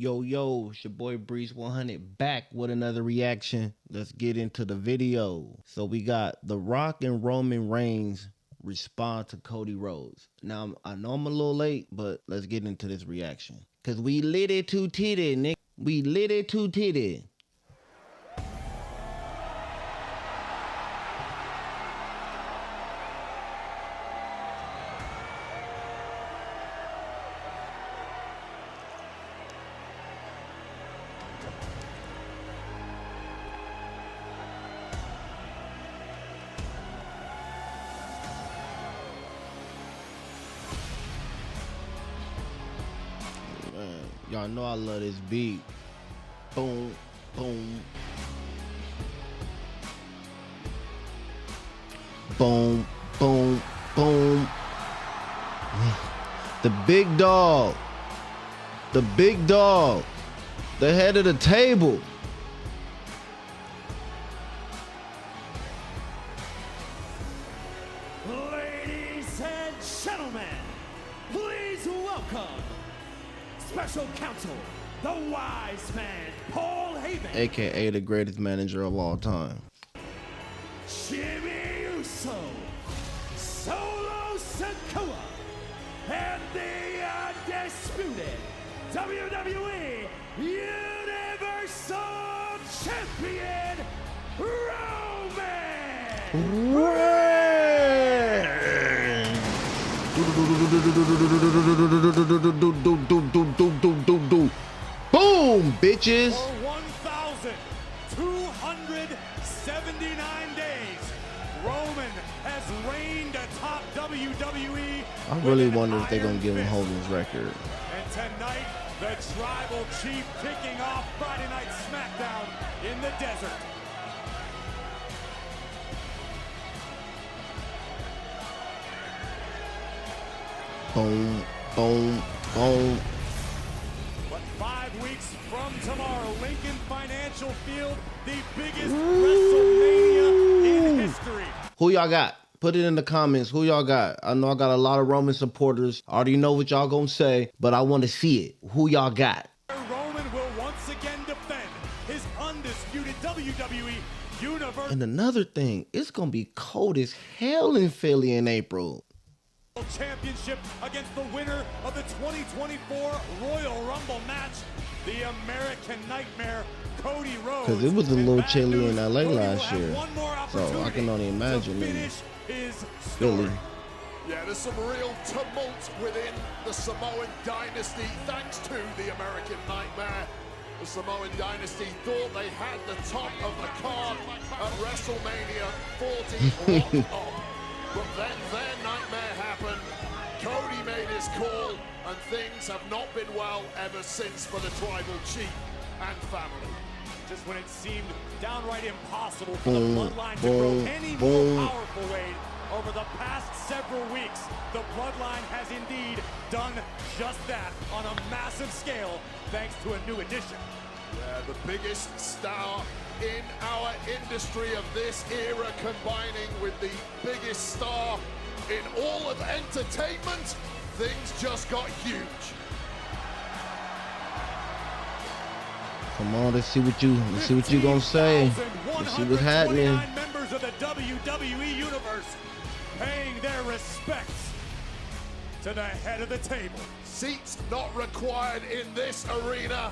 Yo, it's your boy Breeze 100 back with another reaction. Let's get into the video. So we got The Rock and Roman Reigns respond to Cody Rhodes. Now, I know I'm a little late, but let's get into this reaction. Because we lit it too titty, nigga. We lit it too titty. Man, y'all know I love this beat. Boom, boom. Boom, boom, boom. The big dog. The big dog. The head of the table. Ladies and gentlemen, please welcome Special Counsel, the Wise Man, Paul Heyman, AKA the greatest manager of all time. Jimmy Uso, Solo Sikoa, and the undisputed WWE Universal Champion, Roman. Boom, bitches. For 1,279 days, Roman has reigned atop WWE. I really with an wonder if they're iron gonna give him fist. Hogan's record. And tonight, the Tribal Chief kicking off Friday Night SmackDown in the desert. Boom, boom, boom. But 5 weeks from tomorrow, Lincoln Financial Field, the biggest WrestleMania in history. Who y'all got? Put it in the comments. Who y'all got? I know I got a lot of Roman supporters. I already know what y'all gonna say, but I want to see it. Who y'all got? Roman will once again defend his undisputed WWE Universal And another thing, it's gonna be cold as hell in Philly in April. Championship against the winner of the 2024 Royal Rumble match, the American Nightmare, Cody Rhodes. Because it was a And little bad chilly in news, LA Cody will last have year. one more So I can opportunity only imagine to in finish his Philly. story. Yeah, there's some real tumult within the Samoan dynasty thanks to the American Nightmare. The Samoan dynasty thought they had the top of the card at WrestleMania 40 locked up. But then their nightmare happened. Cody made his call, and things have not been well ever since for the Tribal Chief and family. Just when it seemed downright impossible for Boom, the Bloodline to boom, grow any boom. more powerful, Wade, over the past several weeks, the Bloodline has indeed done just that on a massive scale, thanks to a new addition. Yeah, the biggest star in our industry of this era, combining with the biggest star in all of entertainment. Things just got huge. Come on, let's see what you gonna say. Let's see what's happening. 15,129 members of the WWE Universe paying their respects to the head of the table. Seats not required in this arena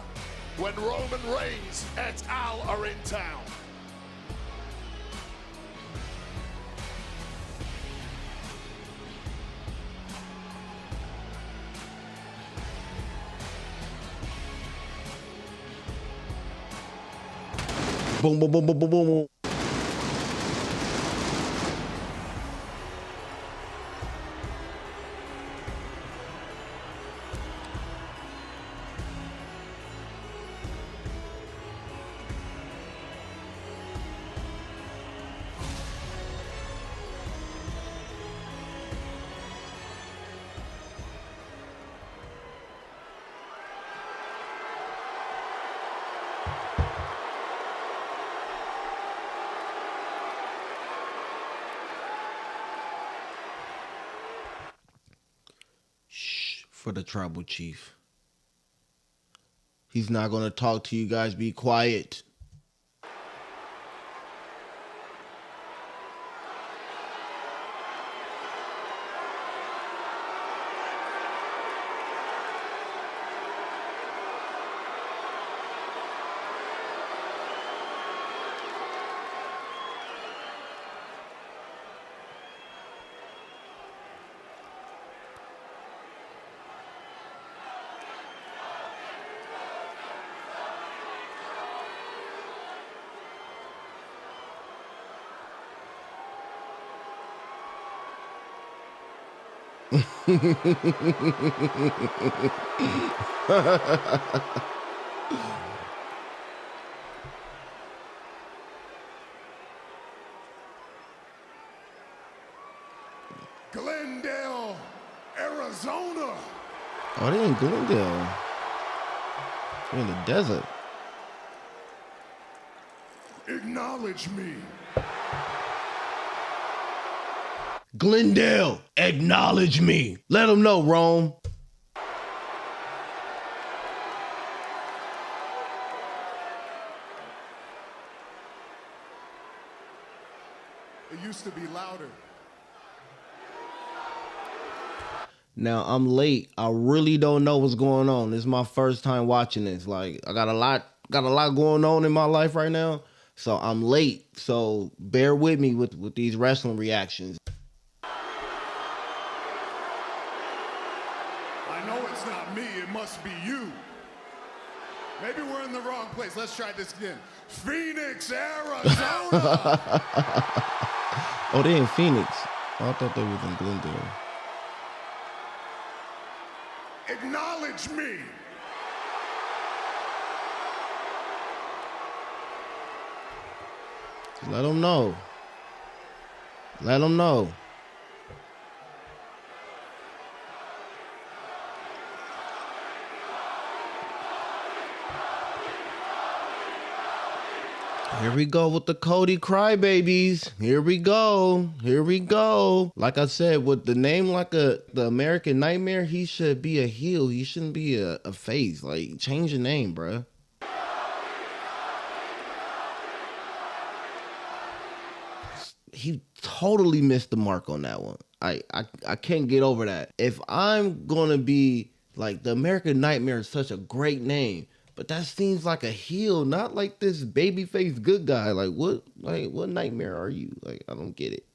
when Roman Reigns et al. Are in town. Boom, boom, boom, boom, boom, boom. For the tribal chief. He's not going to talk to you guys. Be quiet. Glendale, Arizona. Oh, they in Glendale. They're in the desert. Acknowledge me. Glendale, acknowledge me. Let them know, Rome. It used to be louder. Now, I'm late. I really don't know what's going on. This is my first time watching this. Like, I got a lot going on in my life right now. So I'm late. So bear with me with these wrestling reactions. I know it's not me, it must be you. Maybe we're in the wrong place. Let's try this again. Phoenix, Arizona. Oh, they in Phoenix. Oh, I thought they was in Glendale. Acknowledge me. Let them know. Let them know. Here we go with the Cody crybabies. Here we go. Here we go. Like I said, with the name like the American Nightmare, he should be a heel. He shouldn't be a face. Like, change your name, bruh. He totally missed the mark on that one. I can't get over that. If I'm gonna be like, the American Nightmare is such a great name, but that seems like a heel, not like this babyface good guy. Like what nightmare are you? Like, I don't get it.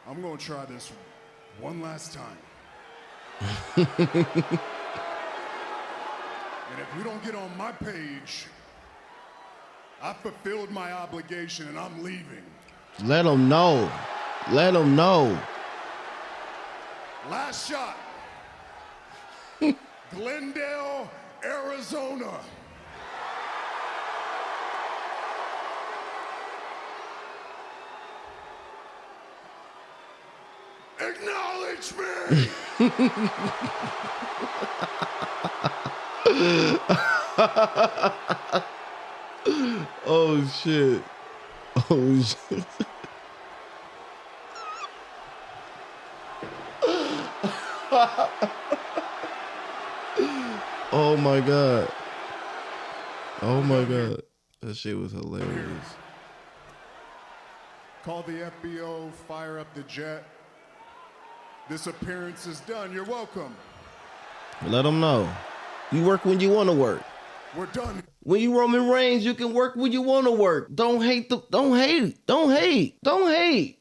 I'm gonna try this one last time. And if you don't get on my page, I fulfilled my obligation and I'm leaving. Let them know. Let them know. Last shot. Glendale, Arizona. Acknowledge me. Oh shit. Oh shit. Oh my god. Oh my god. That shit was hilarious. Call the FBO, fire up the jet. This appearance is done. You're welcome. Let them know. You work when you want to work. We're done. When you Roman Reigns, you can work when you want to work. Don't hate. Don't hate.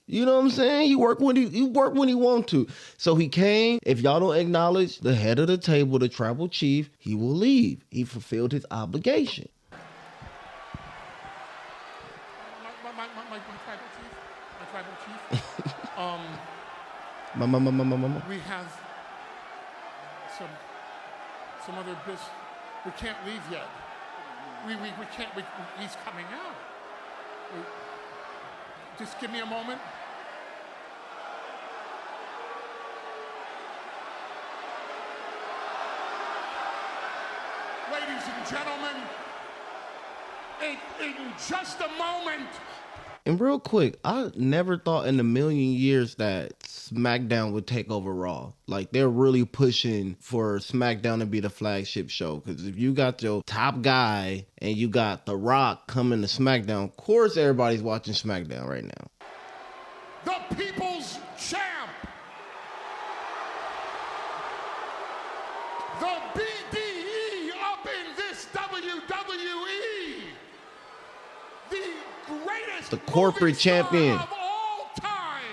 You know what I'm saying? You work when you want to. So he came. If y'all don't acknowledge the head of the table, the tribal chief, he will leave. He fulfilled his obligation. My tribal chief. We have some other business. We can't leave yet. We can't. He's coming out. Just give me a moment. Ladies and gentlemen, in just a moment, And real quick, I never thought in a million years that SmackDown would take over Raw. Like, they're really pushing for SmackDown to be the flagship show. Because if you got your top guy and you got The Rock coming to SmackDown, of course everybody's watching SmackDown right now. The People's Champ, the BDE up in this WWE, the greatest The corporate movie star champion. of all time,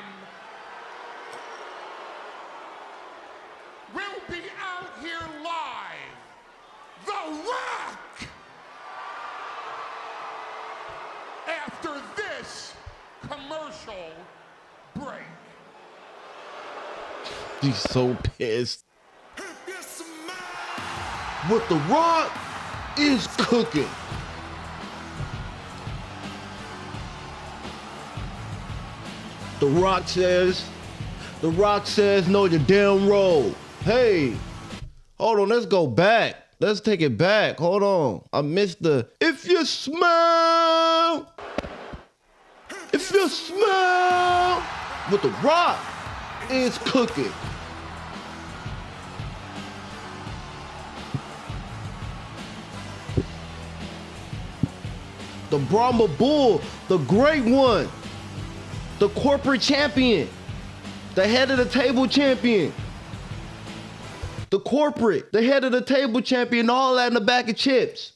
will be out here live. The Rock! After this commercial break. He's so pissed. What The Rock is cooking. The Rock says, no, you're damn roll. Hey, hold on, let's go back. Let's take it back. Hold on. I missed the, if you smell what The Rock is cooking. The Brahma Bull, the great one. The corporate champion, the head of the table champion, the corporate, the head of the table champion, all that in the bag of chips.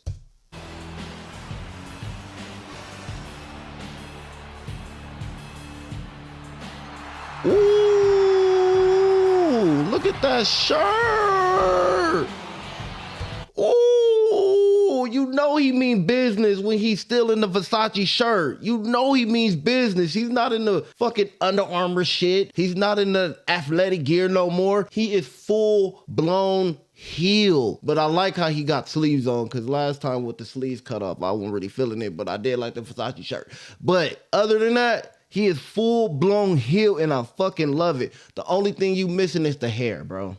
Ooh, look at that shirt. Ooh, you know he mean business when he's still in the Versace shirt. You know he means business. He's not in the fucking Under Armour shit. He's not in the athletic gear no more. He is full blown heel. But I like how he got sleeves on, because last time with the sleeves cut off, I wasn't really feeling it, but I did like the Versace shirt. But other than that, he is full blown heel and I fucking love it. The only thing you missing is the hair, bro.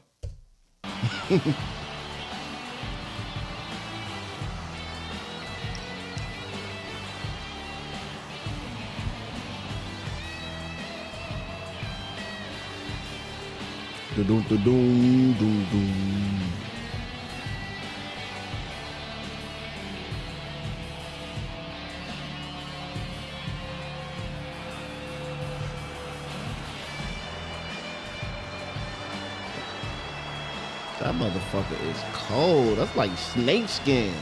That motherfucker is cold. That's like snake skin.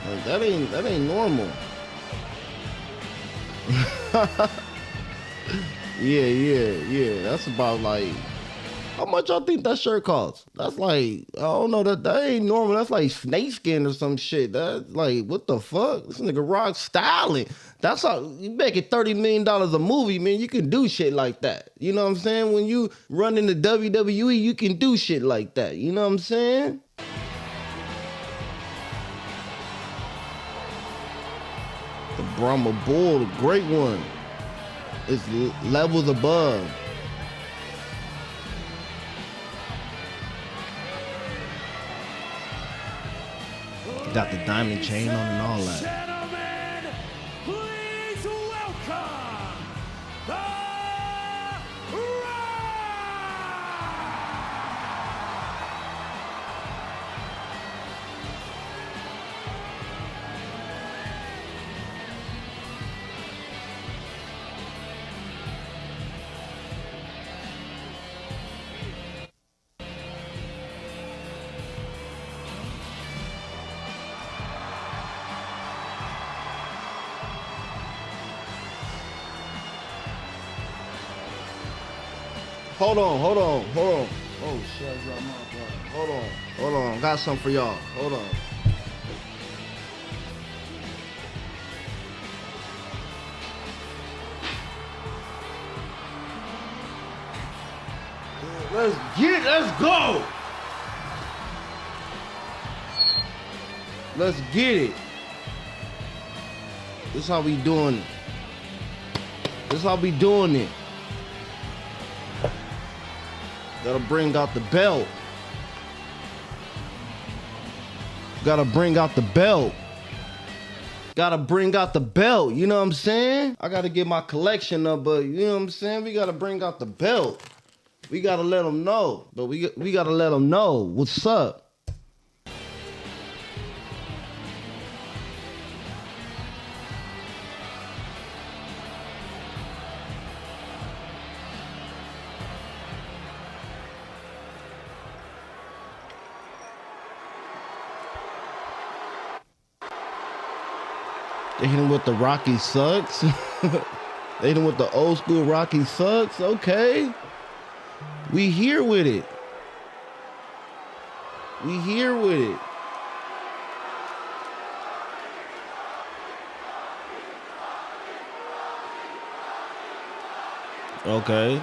Like that ain't normal. Yeah. That's about like, how much y'all think that shirt costs? That's like, I don't know, that ain't normal. That's like snake skin or some shit. That's like, what the fuck? This nigga Rock styling. That's how you making $30 million a movie, man. You can do shit like that. You know what I'm saying? When you run into WWE, you can do shit like that. You know what I'm saying? The Brahma Bull, the great one, is levels above. Got the diamond chain on and all that. Gentlemen, please welcome The Rock! Hold on. Oh shit, I dropped my phone. Hold on. Got something for y'all. Hold on. Let's go. Let's get it. This how we doing it. Gotta bring out the belt. Gotta Gotta bring out the belt, you know what I'm saying? I gotta get my collection up, but you know what I'm saying? We gotta bring out the belt. We gotta let them know, but we gotta let them know what's up. They hit him with the Rocky Sucks. They hit him with the old school Rocky Sucks. Okay. We here with it. We here with it. Okay.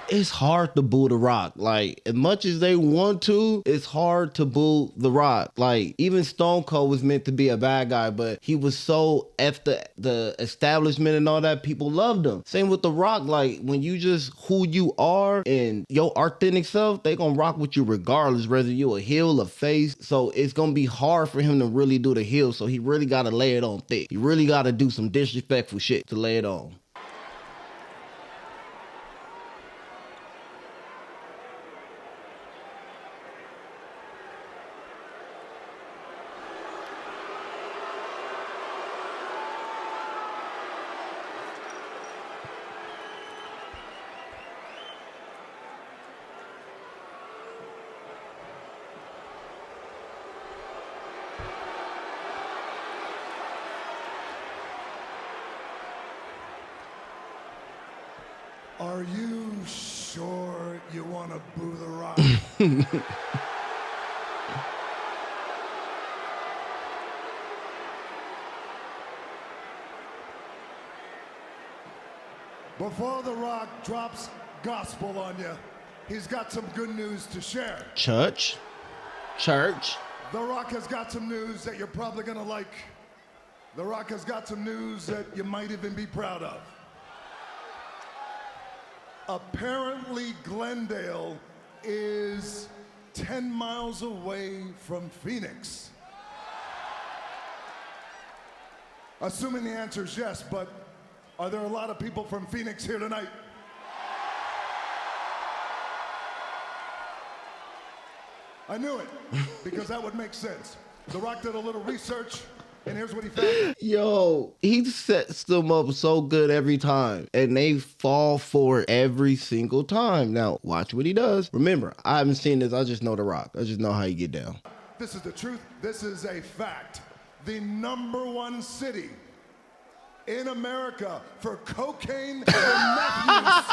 It's hard to boo The Rock. Like, as much as they want to, it's hard to boo The Rock. Like, even Stone Cold was meant to be a bad guy, but he was so after the establishment and all that, people loved him. Same with The Rock. Like, when you just who you are and your authentic self, they gonna rock with you regardless, whether you a heel or face. So it's gonna be hard for him to really do the heel. So he really gotta lay it on thick. He really gotta do some disrespectful shit to lay it on. Are you sure you want to boo The Rock? Before The Rock drops gospel on you, he's got some good news to share. Church. The Rock has got some news that you're probably gonna like. The Rock has got some news that you might even be proud of. Apparently, Glendale is 10 miles away from Phoenix. Assuming the answer is yes, but are there a lot of people from Phoenix here tonight? I knew it, because that would make sense. The Rock did a little research, and here's what he found. Yo, he sets them up so good every time, and they fall for it every single time. Now, watch what he does. Remember, I haven't seen this. I just know The Rock. I just know how you get down. This is the truth. This is a fact. The #1 city in America for cocaine and meth use.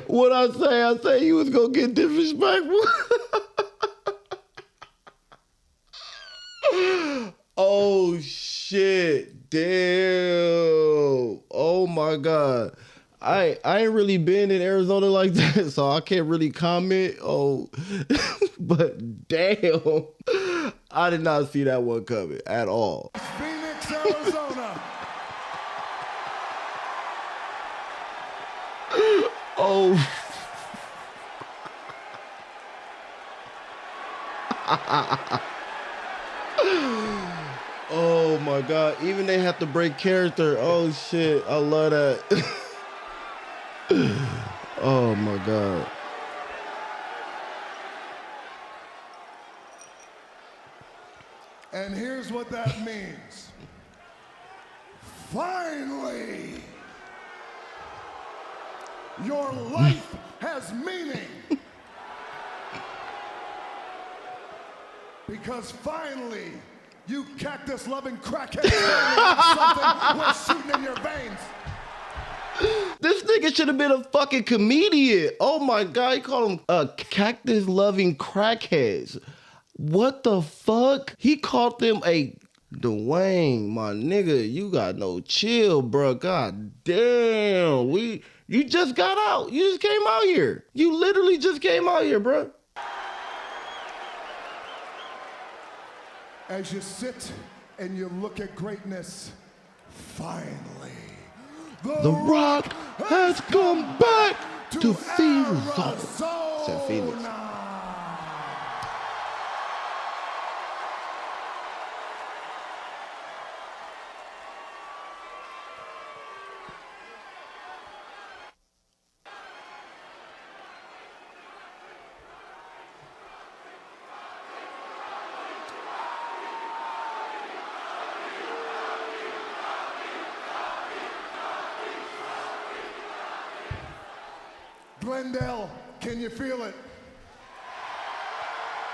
What I say you was gonna get disrespectful. Oh shit, damn. Oh my God. I ain't really been in Arizona like that, so I can't really comment. Oh, but damn. I did not see that one coming at all. Phoenix, Arizona. Oh. Oh my God. Even they have to break character. Oh shit. I love that. Oh my God. And here's what that means. Finally, your life has meaning. Because finally, you cactus-loving crackheads something was shooting in your veins. This nigga should have been a fucking comedian. Oh my God, he called him cactus-loving crackheads. What the fuck? He called them a Dwayne, my nigga. You got no chill, bro. God damn. You just got out. You just came out here. You literally just came out here, bro. As you sit and you look at greatness, finally, The Rock has come back to Phoenix. Arizona. Phoenix. Glendale, can you feel it?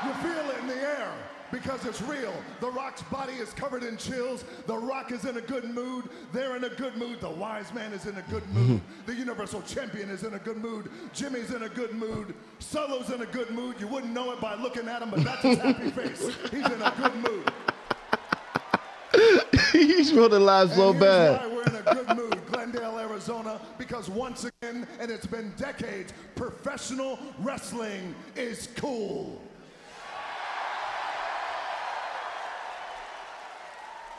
You feel it in the air because it's real. The Rock's body is covered in chills. The Rock is in a good mood. They're in a good mood. The Wise Man is in a good mood. The Universal Champion is in a good mood. Jimmy's in a good mood. Solo's in a good mood. You wouldn't know it by looking at him, but that's his happy face. He's in a good mood. He's really live so bad. Why we're in a good mood, Glendale, Arizona, because once again, and it's been decades, professional wrestling is cool.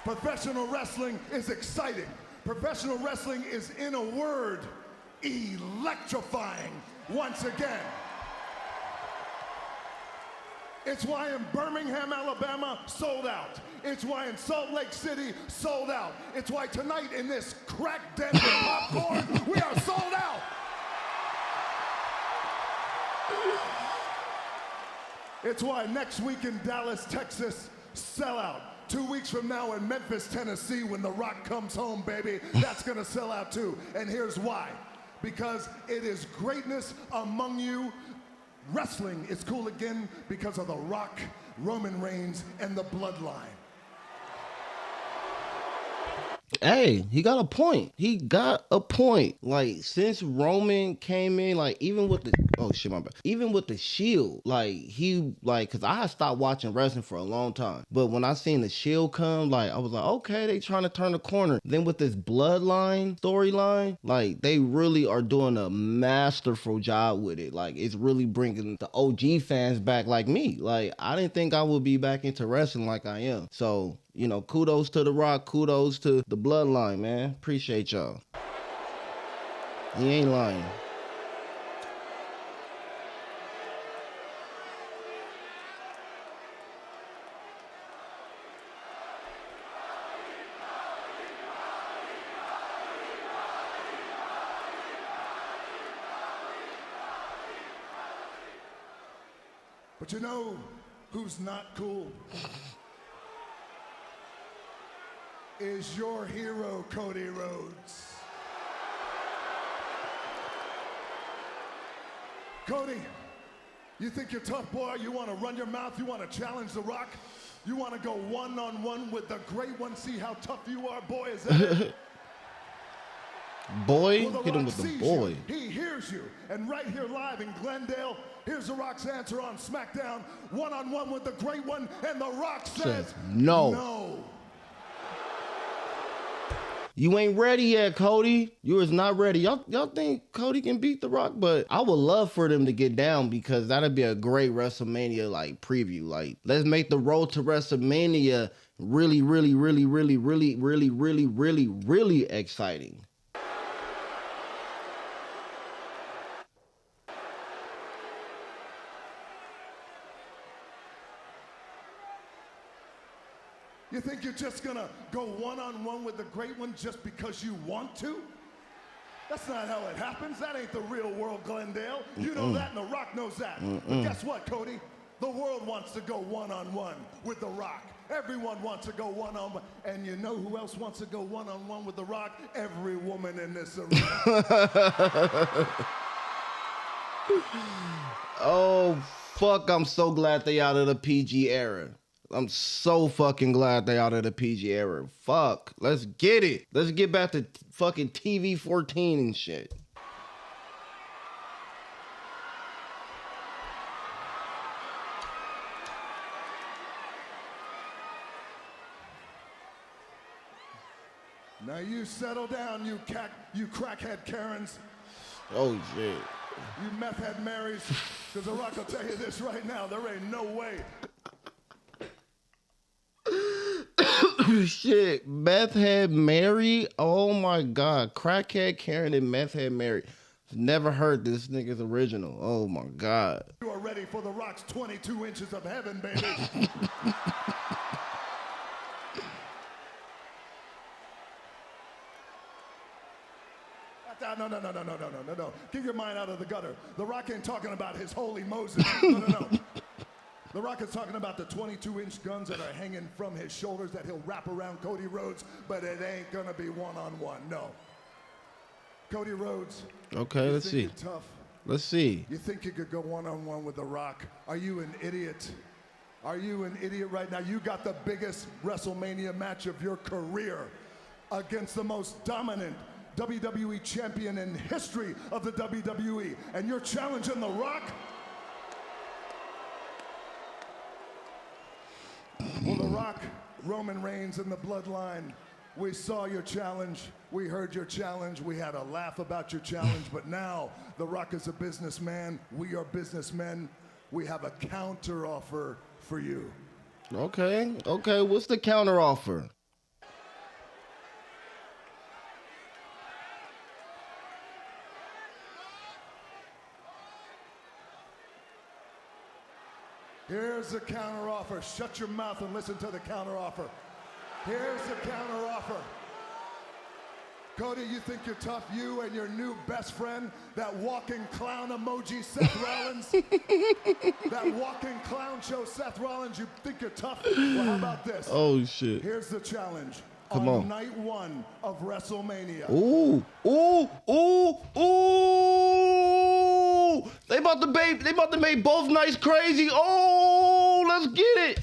Professional wrestling is exciting. Professional wrestling is, in a word, electrifying once again. It's why in Birmingham, Alabama, sold out. It's why in Salt Lake City, sold out. It's why tonight in this crack den with popcorn, we are sold out. It's why next week in Dallas, Texas, sell out. 2 weeks from now in Memphis, Tennessee, when The Rock comes home, baby, that's gonna sell out too. And here's why. Because it is greatness among you. Wrestling is cool again because of The Rock, Roman Reigns, and the Bloodline. Hey, he got a point. He got a point. Like, since Roman came in, like, even with the my bad. Even with the Shield, like, cause I had stopped watching wrestling for a long time. But when I seen the Shield come, like, I was like, okay, they trying to turn the corner. Then with this Bloodline storyline, like, they really are doing a masterful job with it. Like, it's really bringing the OG fans back like me. Like, I didn't think I would be back into wrestling like I am. So, you know, kudos to The Rock, kudos to the Bloodline, man. Appreciate y'all. He ain't lying. But you know who's not cool? Is your hero, Cody Rhodes. Cody, you think you're tough, boy? You want to run your mouth? You want to challenge The Rock? You want to go one-on-one with the great one? See how tough you are, boy? Is that it? Boy, Well, hit him with the boy. You. He hears you. And right here live in Glendale, here's The Rock's answer on SmackDown. One-on-one with the great one, and The Rock says no. You ain't ready yet, Cody. You is not ready. Y'all think Cody can beat The Rock? But I would love for them to get down because that'd be a great WrestleMania like preview. Like, let's make the road to WrestleMania really, really, really, really, really, really, really, really, really exciting. You think you're just gonna go one-on-one with the great one just because you want to? That's not how it happens. That ain't the real world, Glendale. You know that, and The Rock knows that. But guess what, Cody? The world wants to go one-on-one with The Rock. Everyone wants to go one-on-one. And you know who else wants to go one-on-one with The Rock? Every woman in this arena. Oh, fuck, I'm so glad they out of the PG era. I'm so fucking glad they out of the PG era. Fuck. Let's get it. Let's get back to fucking TV 14 and shit. Now you settle down, you crackhead Karens. Oh, shit. You meth head Marys. Because The Rock will tell you this right now. There ain't no way Shit, meth head Mary. Oh my God, crackhead Karen and meth head Mary. Never heard this nigga's original. Oh my God. You are ready for The Rock's 22 inches of heaven, baby. No. Get your mind out of the gutter. The Rock ain't talking about his holy Moses. No. The Rock is talking about the 22-inch guns that are hanging from his shoulders that he'll wrap around Cody Rhodes, but it ain't gonna be one-on-one, no. Cody Rhodes. Okay, let's see. You're tough. Let's see. You think you could go one-on-one with The Rock? Are you an idiot? Are you an idiot right now? You got the biggest WrestleMania match of your career against the most dominant WWE champion in history of the WWE, and you're challenging The Rock? Well, The Rock, Roman Reigns, and the Bloodline, we saw your challenge, we heard your challenge, we had a laugh about your challenge, but now The Rock is a businessman, we are businessmen, we have a counter offer for you. Okay, what's the counter offer? Here's the counter offer. Shut your mouth and listen to the counter offer. Here's the counter offer. Cody, you think you're tough? You and your new best friend, that walking clown emoji, Seth Rollins? That walking clown show, Seth Rollins, you think you're tough? Well, how about this? Oh, shit. Here's the challenge. Come on. Night one of WrestleMania. Ooh. They about to make both nights crazy. Oh, let's get it.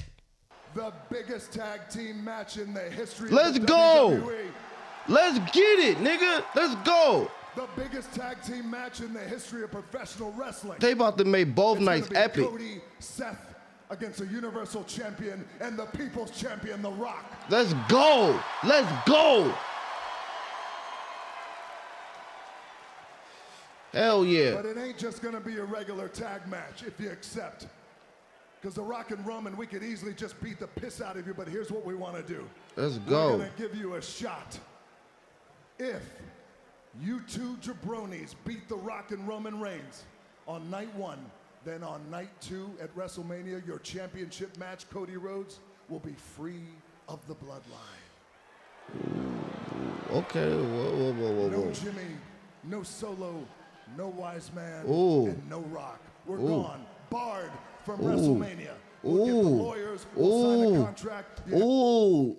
The biggest tag team match in the history Let's of the go. WWE. Let's get it, nigga. Let's go. The biggest tag team match in the history of professional wrestling. They about to make both It's nights gonna be epic. Cody, Seth against the Universal Champion and the People's Champion, The Rock. Let's go. Let's go. Hell yeah. But it ain't just gonna be a regular tag match if you accept. Because The Rock and Roman, we could easily just beat the piss out of you, but here's what we want to do. Let's go. We're gonna give you a shot. If you two jabronis beat The Rock and Roman Reigns on night one, then on night two at WrestleMania, your championship match, Cody Rhodes, will be free of the bloodline. Okay. Whoa. No Jimmy, no Solo, no Wise Man, Ooh. and no Rock. We're Ooh. gone, barred from Ooh. WrestleMania. We'll get the lawyers, we'll sign a contract. Ooh.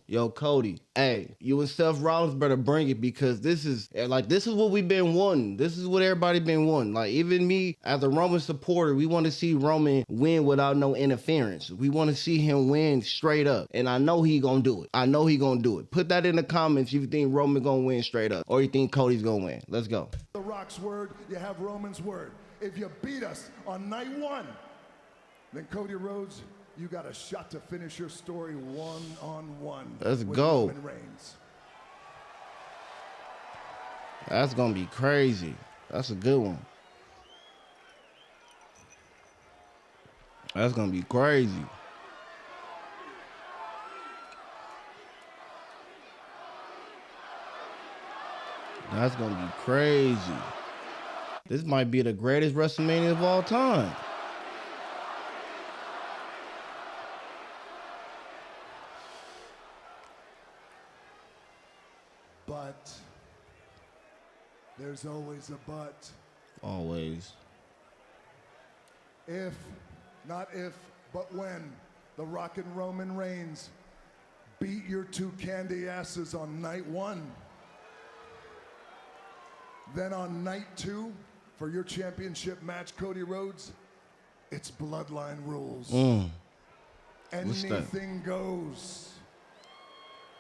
Yo, Cody. Hey, you and Seth Rollins better bring it, because this is what we've been wanting. This is what everybody been wanting. Like, even me as a Roman supporter, we want to see Roman win without no interference. We want to see him win straight up. And I know he gonna do it. Put that in the comments if you think Roman gonna win straight up, or you think Cody's gonna win. Let's go. The Rock's word, you have Roman's word. If you beat us on night one, then Cody Rhodes, you got a shot to finish your story one-on-one. Let's with go. Roman Reigns. That's gonna be crazy. That's a good one. That's gonna be crazy. That's gonna be crazy. This might be the greatest WrestleMania of all time. But there's always a but. Always. If, not if, but when The Rock and Roman Reigns beat your two candy asses on night one, then on night two, for your championship match, Cody Rhodes, it's Bloodline rules. Anything goes.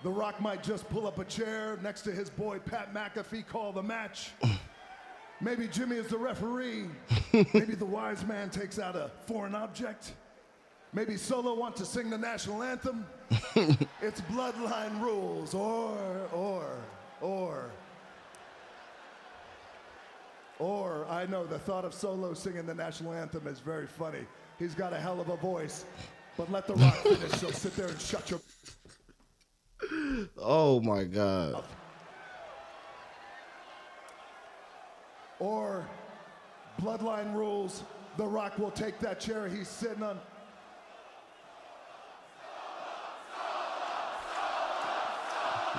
The Rock might just pull up a chair next to his boy Pat McAfee, call the match. Maybe Jimmy is the referee. Maybe the wise man takes out a foreign object. Maybe Solo wants to sing the national anthem. It's Bloodline rules, or I know the thought of Solo singing the national anthem is very funny. He's got a hell of a voice. But let The Rock finish, so sit there and shut your... Oh my God. Or Bloodline rules, The Rock will take that chair he's sitting on.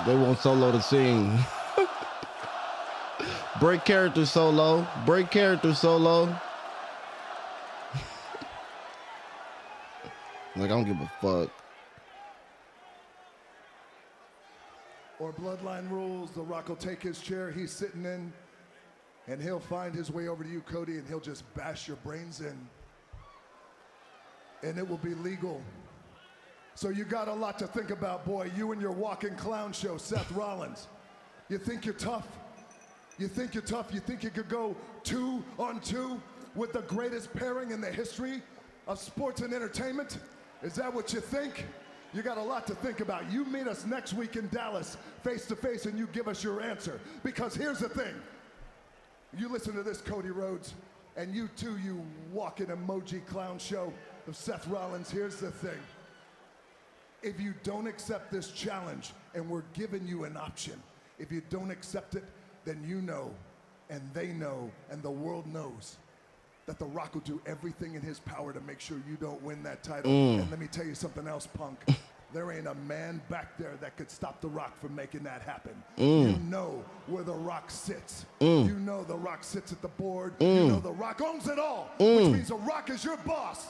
They want Solo to sing. Break character, Solo. Break character, Solo. Like, I don't give a fuck. Or Bloodline rules, The Rock will take his chair he's sitting in, and he'll find his way over to you, Cody, and he'll just bash your brains in. And it will be legal. So you got a lot to think about, boy. You and your walking clown show, Seth Rollins. You think you're tough? You think you're tough? You think you could go 2-on-2 with the greatest pairing in the history of sports and entertainment? Is that what you think? You got a lot to think about. You meet us next week in Dallas, face to face, and you give us your answer. Because here's the thing. You listen to this, Cody Rhodes, and you too, you walking emoji clown show of Seth Rollins. Here's the thing. If you don't accept this challenge, and we're giving you an option, if you don't accept it, then you know, and they know, and the world knows that The Rock will do everything in his power to make sure you don't win that title. And let me tell you something else, punk. There ain't a man back there that could stop The Rock from making that happen. You know where The Rock sits. You know The Rock sits at the board. You know The Rock owns it all, which means The Rock is your boss.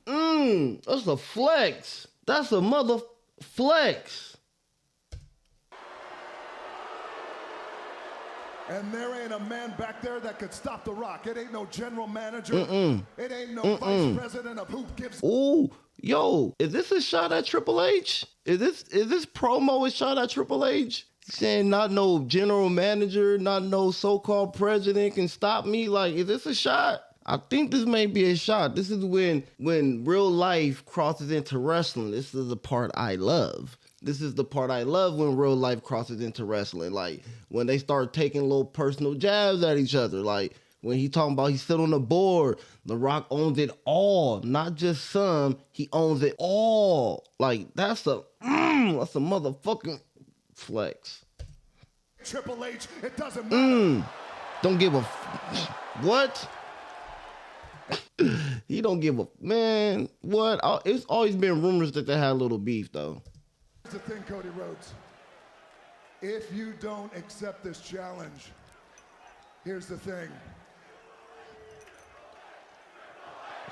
That's a flex. That's a mother flex. And there ain't a man back there that could stop The Rock. It ain't no general manager. It ain't no vice president of who gives. Ooh, yo, is this a shot at Triple H? Is this promo a shot at Triple H? Saying not no general manager, not no so-called president can stop me. Like, is this a shot? I think this may be a shot. This is when real life crosses into wrestling. This is the part I love. This is the part I love when real life crosses into wrestling. Like, when they start taking little personal jabs at each other. Like, when he talking about he sit on the board, The Rock owns it all. Not just some, he owns it all. Like, that's a motherfucking flex. Triple H, it doesn't matter. Don't give a what? He don't give a man. What? It's always been rumors that they had a little beef though. Here's the thing, Cody Rhodes. If you don't accept this challenge, here's the thing.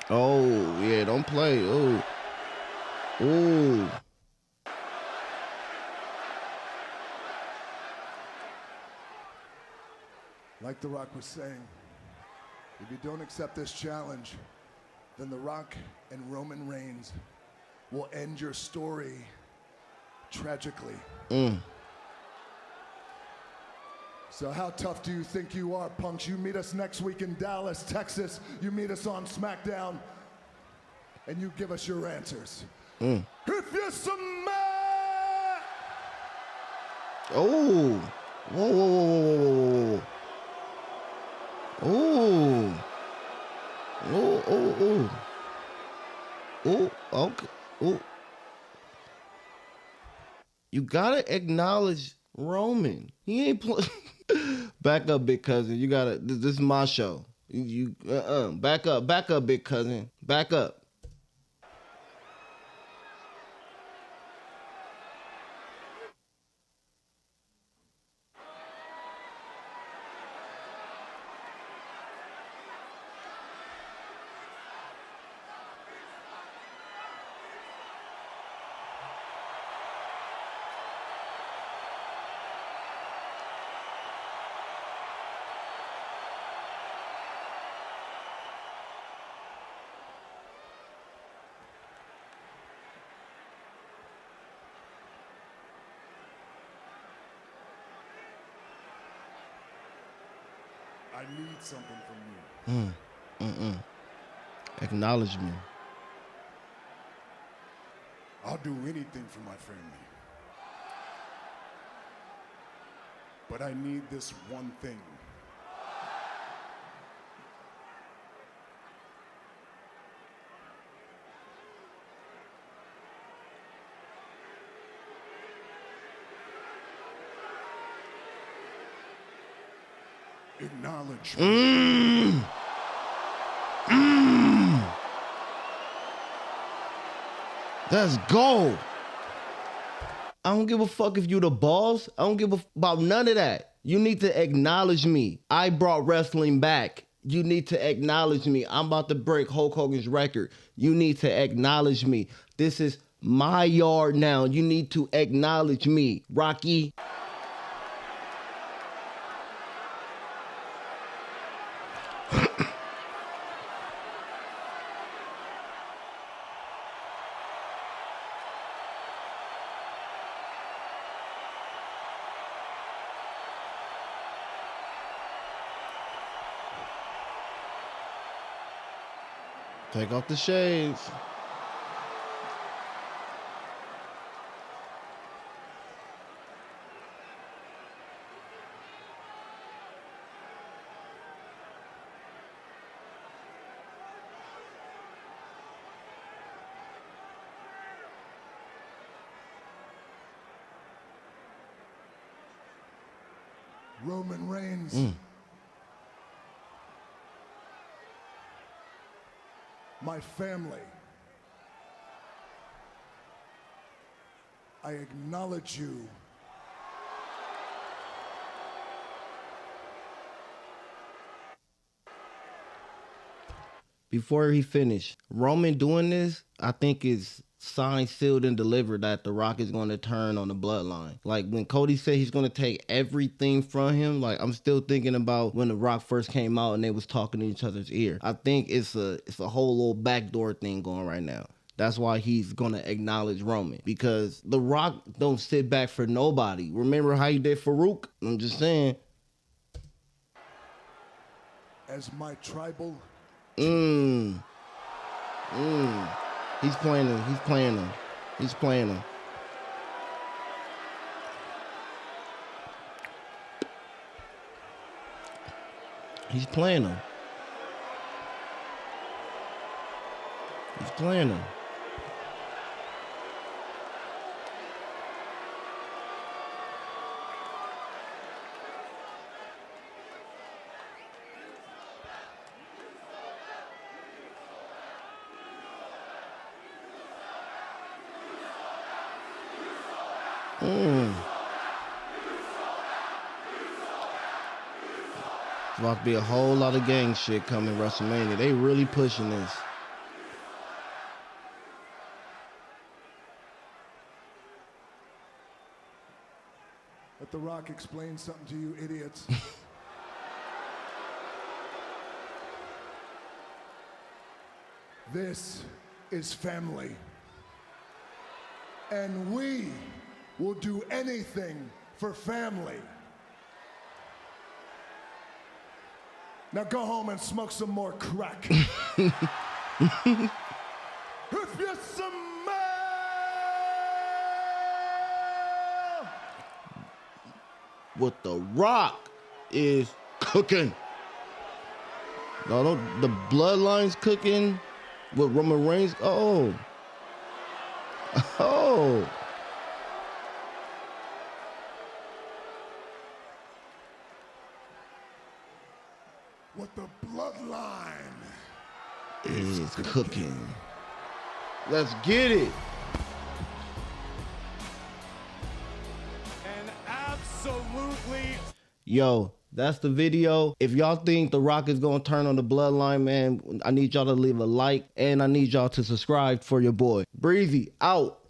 Oh yeah, don't play. Ooh. Like The Rock was saying, if you don't accept this challenge, then The Rock and Roman Reigns will end your story tragically. So how tough do you think you are, punks? You meet us next week in Dallas, Texas. You meet us on SmackDown, and you give us your answers. If you submit! Oh. Whoa. Oh. Oh, okay. Oh. You gotta acknowledge Roman. He ain't play. Back up, big cousin. You gotta. This is my show. Back up, big cousin. Back up. I need something from you. Acknowledgement. I'll do anything for my family. But I need this one thing. acknowledgement. Let's go. I don't give a fuck if you the boss. I don't give about none of that. You need to acknowledge me. I brought wrestling back. You need to acknowledge me. I'm about to break Hulk Hogan's record. You need to acknowledge me. This is my yard now. You need to acknowledge me, Rocky. Take off the shades. Roman Reigns. My family, I acknowledge you. Before he finished, Roman doing this, I think is signed, sealed, and delivered that The Rock is going to turn on the Bloodline. Like when Cody said he's going to take everything from him, like I'm still thinking about when The Rock first came out and they was talking to each other's ear. I think it's a whole little backdoor thing going right now. That's why he's going to acknowledge Roman, because The Rock don't sit back for nobody. Remember how he did Farouk? I'm just saying. As my tribal. He's playing him. He's playing him. He's playing him. He's playing him. He's playing him. There's about to be a whole lot of gang shit coming WrestleMania. They really pushing this. Let The Rock explain something to you idiots. This is family. And we will do anything for family. Now go home and smoke some more crack. If you smell what The Rock is cooking. No, the Bloodline's cooking with Roman Reigns. Oh. what the Bloodline is cooking. Let's get it. And absolutely. Yo, that's the video. If y'all think The Rock is going to turn on the Bloodline, man, I need y'all to leave a like and I need y'all to subscribe for your boy. Breezy out.